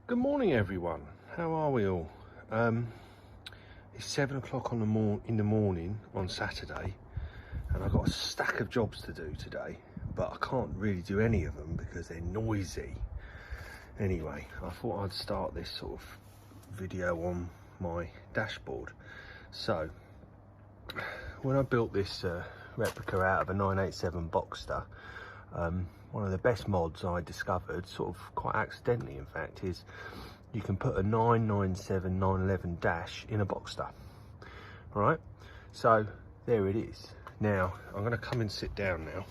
Good morning, everyone. How are we all? It's 7 o'clock in the morning on Saturday, and I've got a stack of jobs to do today, but I can't really do any of them because they're noisy. Anyway, I thought I'd start this sort of video on my dashboard. So, when I built this replica out of a 987 Boxster, one of the best mods I discovered, sort of quite accidentally in fact, is you can put a 997 911 dash in a Boxster. Alright, so there it is. Now I'm going to come and sit down now.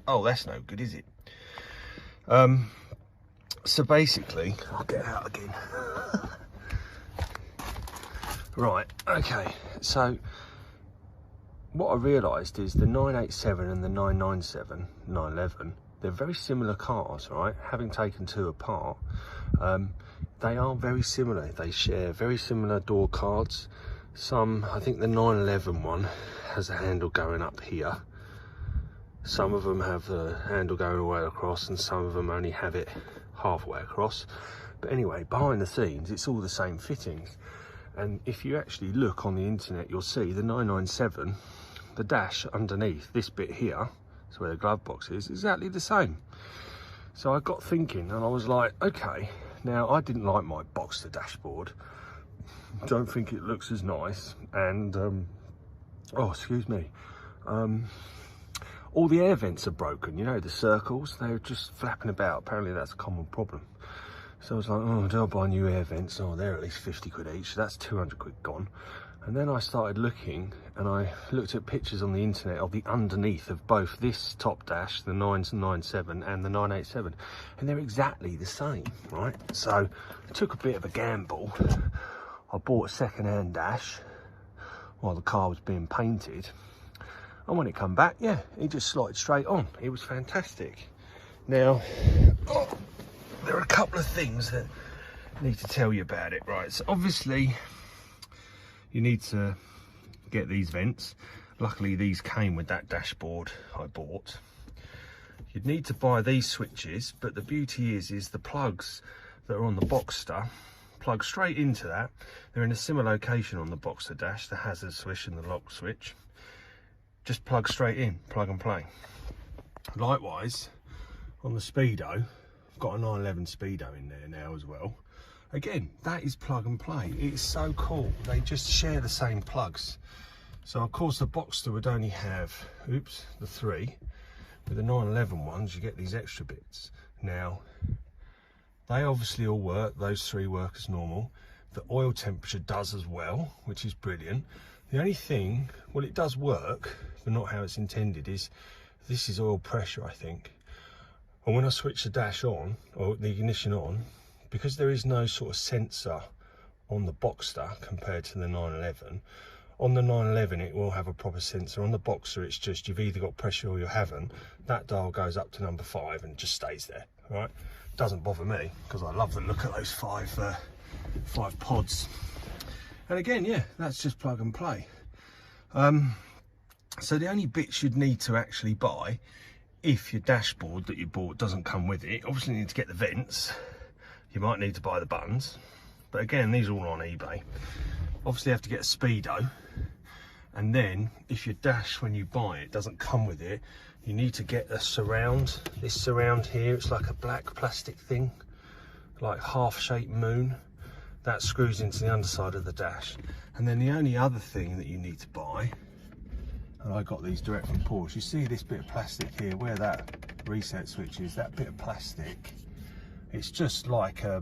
Oh, that's no good, is it? So basically, I'll get out again. Right, okay, so what I realised is the 987 and the 997, 911, they're very similar cars, right? Having taken two apart, they are very similar. They share very similar door cards. I think the 911 one has a handle going up here. Some of them have the handle going all the way across, and some of them only have it halfway across. But anyway, behind the scenes, it's all the same fittings. And if you actually look on the internet, you'll see the 997, the dash underneath this bit here, so where the glove box is, exactly the same. So I got thinking, and I was like, okay, now I didn't like my Boxster dashboard. Don't think it looks as nice. And, oh, excuse me. All the air vents are broken, you know, the circles, they're just flapping about. Apparently that's a common problem. So I was like, oh, do I buy new air vents? Oh, they're at least 50 quid each, so that's 200 quid gone. And then I started looking, and I looked at pictures on the internet of the underneath of both this top dash, the 997 and the 987, and they're exactly the same, right? So I took a bit of a gamble. I bought a second-hand dash while the car was being painted, and when it come back, yeah, it just slotted straight on. It was fantastic. Now, there are a couple of things that I need to tell you about it, right? So obviously, you need to get these vents. Luckily, these came with that dashboard I bought. You'd need to buy these switches, but the beauty is the plugs that are on the Boxster plug straight into that. They're in a similar location on the Boxster dash, the hazard switch and the lock switch. Just plug straight in, plug and play. Likewise, on the Speedo, I've got a 911 Speedo in there now as well. Again, that is plug and play. It's so cool. They just share the same plugs. So of course the Boxster would only have, the 3. With the 911 ones, you get these extra bits. Now, they obviously all work. Those 3 work as normal. The oil temperature does as well, which is brilliant. The only thing, well, it does work, but not how it's intended, is this is oil pressure, I think. And when I switch the dash on, or the ignition on, because there is no sort of sensor on the Boxster compared to the 911, on the 911 it will have a proper sensor. On the Boxster it's just you've either got pressure or you haven't. That dial goes up to number 5 and just stays there, right? Doesn't bother me because I love the look at those five pods. And again, yeah, that's just plug and play. So the only bits you'd need to actually buy, if your dashboard that you bought doesn't come with it, obviously you need to get the vents. You might need to buy the buttons, but again, these are all on eBay. Obviously you have to get a Speedo, and then if your dash, when you buy it, doesn't come with it, you need to get a surround. This surround here, it's like a black plastic thing, like half-shaped moon. That screws into the underside of the dash. And then the only other thing that you need to buy, and I got these direct from Porsche, you see this bit of plastic here, where that reset switch is, that bit of plastic, it's just like a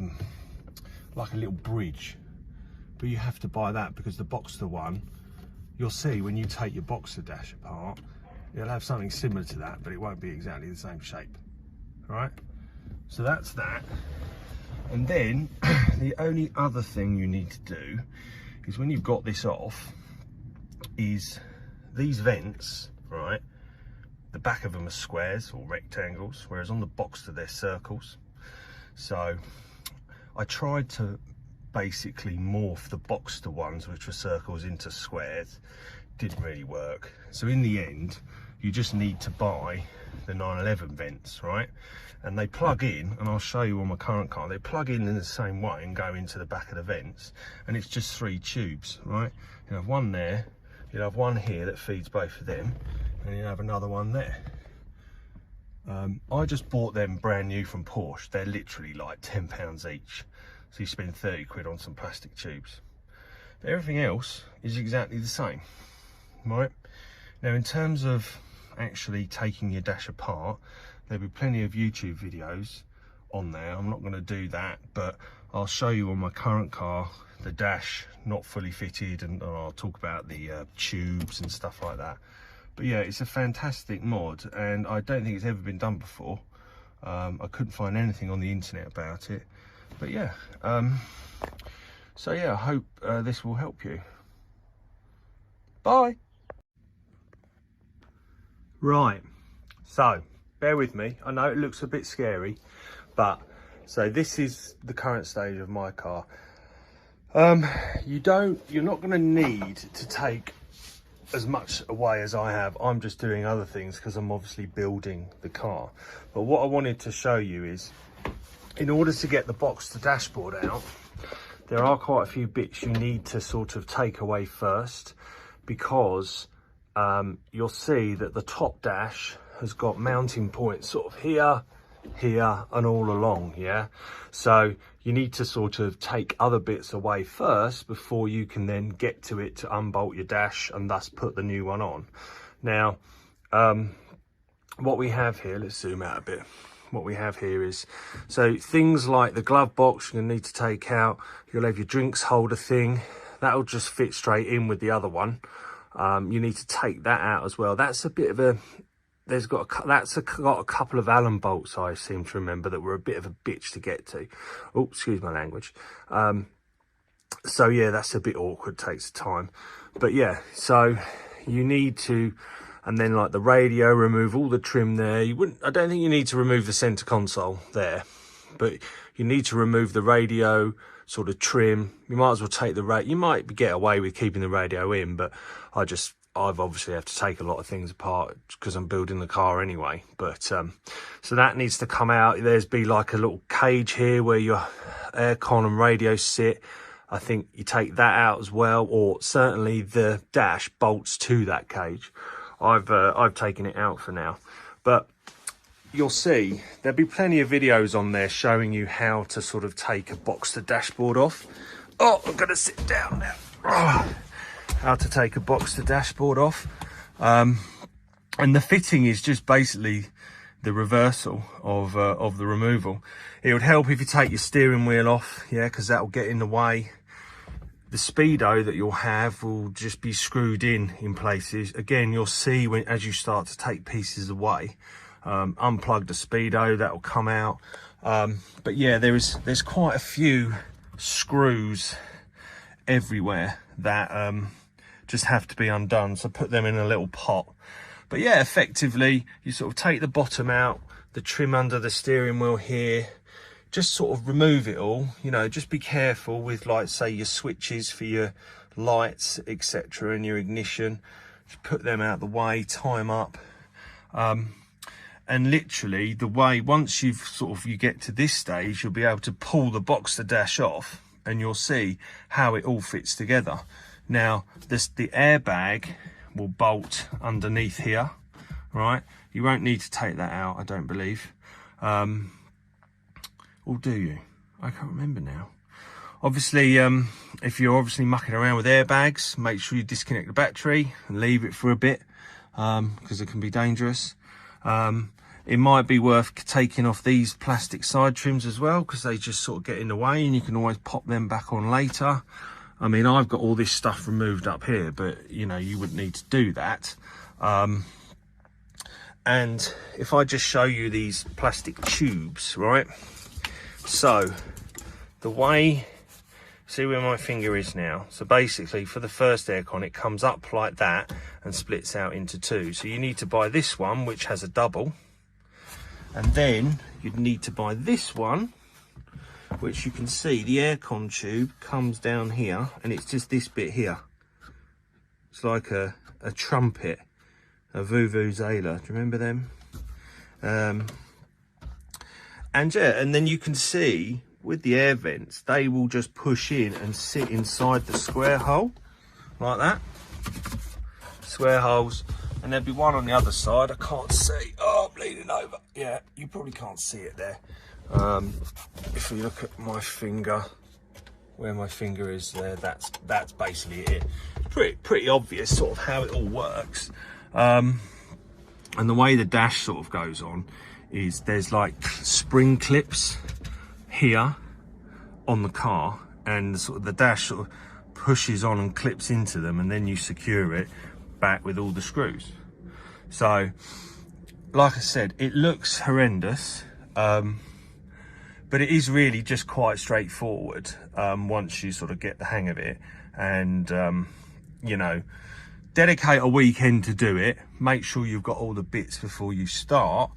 little bridge, but you have to buy that because the Boxster one, you'll see when you take your Boxster dash apart, it'll have something similar to that, but it won't be exactly the same shape. All right, so that's that. And then the only other thing you need to do is, when you've got this off, is these vents, right, the back of them are squares or rectangles, whereas on the Boxster they're circles. So I tried to basically morph the Boxster ones, which were circles, into squares. Didn't really work. So in the end, you just need to buy the 911 vents, right? And they plug in, and I'll show you on my current car, they plug in the same way and go into the back of the vents, and it's just 3 tubes, right? You have one there, you'll have one here that feeds both of them, and you'll have another one there. I just bought them brand new from Porsche. They're literally like £10 each. So you spend 30 quid on some plastic tubes. But everything else is exactly the same, right? Now, in terms of actually taking your dash apart, there'll be plenty of YouTube videos on there. I'm not going to do that, but I'll show you on my current car, the dash not fully fitted, and I'll talk about the tubes and stuff like that. But yeah, it's a fantastic mod, and I don't think it's ever been done before. I couldn't find anything on the internet about it. But yeah, so yeah, I hope this will help you. Bye. Right, so bear with me. I know it looks a bit scary, but so this is the current stage of my car. You're not going to need to take as much away as I have. I'm just doing other things because I'm obviously building the car. But what I wanted to show you is, in order to get the Boxster dashboard out, there are quite a few bits you need to sort of take away first, because you'll see that the top dash has got mounting points sort of here, here and all along, yeah? So you need to sort of take other bits away first before you can then get to it to unbolt your dash and thus put the new one on. Now, what we have here, let's zoom out a bit. What we have here is, so things like the glove box you're gonna need to take out. You'll have your drinks holder thing. That'll just fit straight in with the other one. You need to take that out as well. That's a bit of a, that's got a couple of Allen bolts, I seem to remember, that were a bit of a bitch to get to. Oh, excuse my language. So yeah, that's a bit awkward, takes time. But yeah, so you need to, and then like the radio, remove all the trim there. I don't think you need to remove the center console there, but you need to remove the radio sort of trim. You might as well take the radio. You might get away with keeping the radio in, but I've obviously have to take a lot of things apart because I'm building the car anyway. But so that needs to come out. There's be like a little cage here where your aircon and radio sit. I think you take that out as well, or certainly the dash bolts to that cage. I've taken it out for now, but you'll see there'll be plenty of videos on there showing you how to sort of take a Boxster dashboard off. Oh, I'm gonna sit down now. Oh, how to take a Boxster dashboard off, and the fitting is just basically the reversal of the removal. It would help if you take your steering wheel off, yeah, because that will get in the way. The speedo that you'll have will just be screwed in places. Again, you'll see when, as you start to take pieces away, unplug the speedo, that will come out. But yeah, there's quite a few screws everywhere that just have to be undone. So put them in a little pot. But yeah, effectively, you sort of take the bottom out, the trim under the steering wheel here, just sort of remove it all. You know, just be careful with, like, say, your switches for your lights, etc., and your ignition. Just put them out the way, tie them up. And literally, the way, once you get to this stage, you'll be able to pull the Boxster dash off, and you'll see how it all fits together. Now, the airbag will bolt underneath here, right? You won't need to take that out, I don't believe. Or do you? I can't remember now. Obviously, if you're obviously mucking around with airbags, make sure you disconnect the battery and leave it for a bit, because it can be dangerous. It might be worth taking off these plastic side trims as well, because they just sort of get in the way, and you can always pop them back on later. I mean, I've got all this stuff removed up here, but you know, you wouldn't need to do that. And if I just show you these plastic tubes, right? So the way, see where my finger is now? So basically, for the first aircon, it comes up like that and splits out into two. So you need to buy this one, which has a double. And then you'd need to buy this one, which you can see the aircon tube comes down here, and it's just this bit here. It's like a trumpet. a Vuvuzela. Do you remember them? And yeah, and then you can see with the air vents, they will just push in and sit inside the square hole like that. Square holes, and there'd be one on the other side. I can't see. Oh, I'm leaning over. Yeah, you probably can't see it there. If you look at my finger, where my finger is there, that's basically it. Pretty obvious sort of how it all works. And the way the dash sort of goes on is there's like spring clips here on the car, and the dash sort of pushes on and clips into them, and then you secure it back with all the screws. So like I said, it looks horrendous, but it is really just quite straightforward once you sort of get the hang of it. And you know, dedicate a weekend to do it. Make sure you've got all the bits before you start,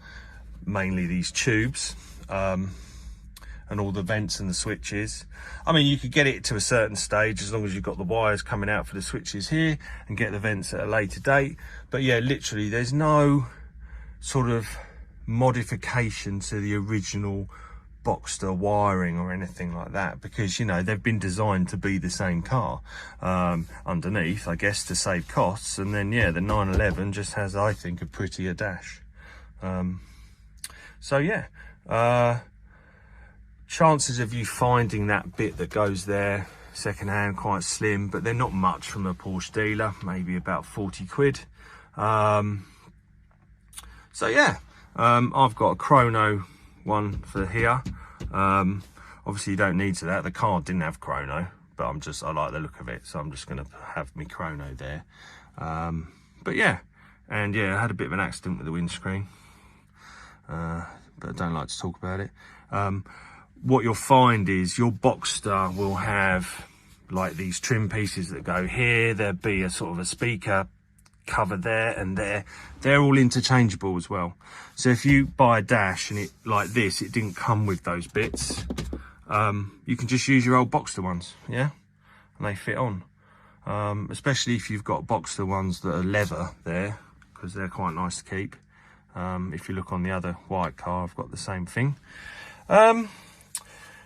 mainly these tubes, and all the vents and the switches. I mean, you could get it to a certain stage as long as you've got the wires coming out for the switches here, and get the vents at a later date. But yeah, literally there's no sort of modification to the original Boxster wiring or anything like that, because, you know, they've been designed to be the same car underneath, I guess, to save costs. And then yeah, the 911 just has, I think, a prettier dash. So yeah, chances of you finding that bit that goes there secondhand quite slim, but they're not much from a Porsche dealer, maybe about 40 quid. So yeah, I've got a chrono one for here. Obviously you don't need to that, the car didn't have chrono, but I like the look of it, so I'm just going to have me chrono there. But yeah, and yeah, I had a bit of an accident with the windscreen, but I don't like to talk about it. What you'll find is your Boxster will have like these trim pieces that go here. There'll be a sort of a speaker cover there and there. They're all interchangeable as well. So if you buy a dash and it like this, it didn't come with those bits, you can just use your old Boxster ones, yeah, and they fit on. Especially if you've got Boxster ones that are leather there, because they're quite nice to keep. If you look on the other white car, I've got the same thing.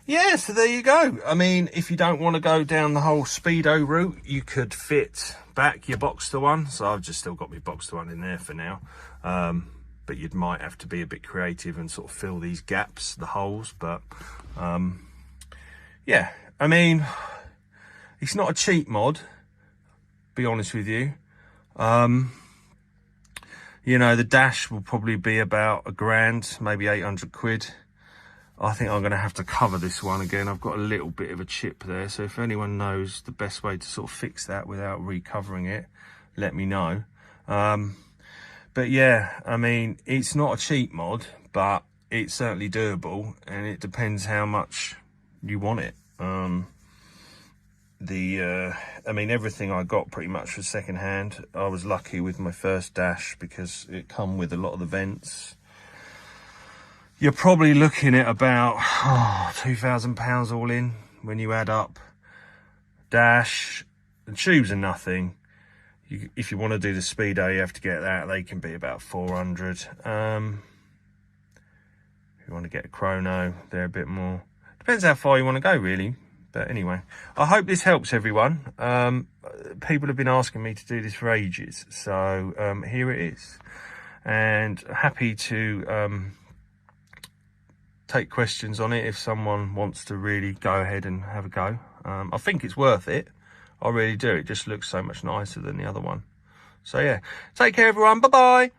Yeah, so there you go. I mean, if you don't want to go down the whole Speedo route, you could fit back your Boxster one. So I've just still got my Boxster one in there for now. But you might have to be a bit creative and sort of fill these gaps, the holes. But yeah, I mean, it's not a cheap mod, be honest with you. You know, the dash will probably be about £1,000, maybe 800 quid. I think I'm going to have to cover this one again. I've got a little bit of a chip there, so if anyone knows the best way to sort of fix that without recovering it, let me know. But yeah, I mean, it's not a cheap mod, but it's certainly doable, and it depends how much you want it. I mean, everything I got pretty much was second hand. I was lucky with my first dash because it come with a lot of the vents. You're probably looking at about £2,000 all in when you add up dash. The tubes are nothing. If you want to do the Speedo, you have to get that. They can be about 400. If you want to get a chrono, they're a bit more. Depends how far you want to go, really. But anyway, I hope this helps everyone. People have been asking me to do this for ages, so here it is. And happy to take questions on it if someone wants to really go ahead and have a go. I think it's worth it. I really do. It just looks so much nicer than the other one. So yeah, take care everyone. Bye bye.